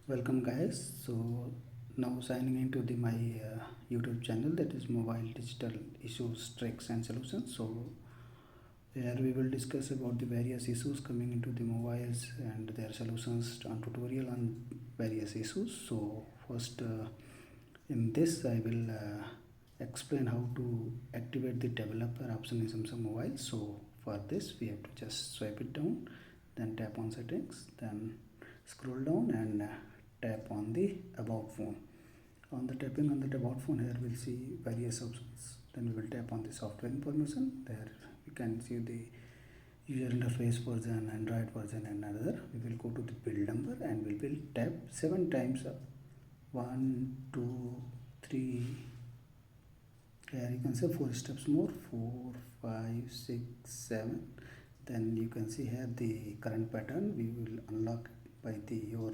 Welcome guys. So now signing into my YouTube channel, that is Mobile Digital Issues, Tricks and Solutions. So here we will discuss about the various issues coming into the mobiles and their solutions on tutorial on various issues. So first in this I will explain how to activate the developer option in Samsung mobile. So for this we have to just swipe it down, then tap on settings, then scroll down and tap on the about phone. On the tapping on the about phone, here we'll see various options. Then we will tap on the software information. There we can see the user interface version, Android version and other. We will go to the build number and we will tap 7 times up. 1 2 3. Here you can see 4 steps more, 4 5 6 7. Then you can see here the current pattern. We will unlock by the your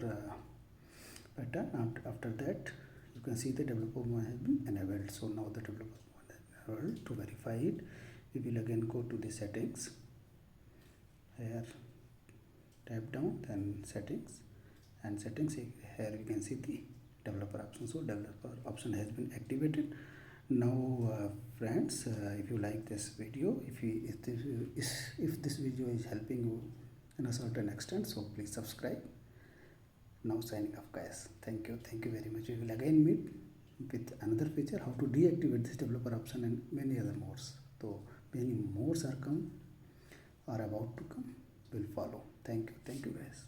pattern. After that you can see the developer mode has been enabled. So now the developer mode is enabled. To verify it, we will again go to the settings. Here tap down, then settings, and settings. Here we can see the developer option. So developer option has been activated. Now friends, if you like this video, if this video is helping you in a certain extent, so please subscribe. Now signing off guys. Thank you very much. We will again meet with another feature, how to deactivate this developer option and many other modes. So many more are come or about to come will follow. Thank you guys.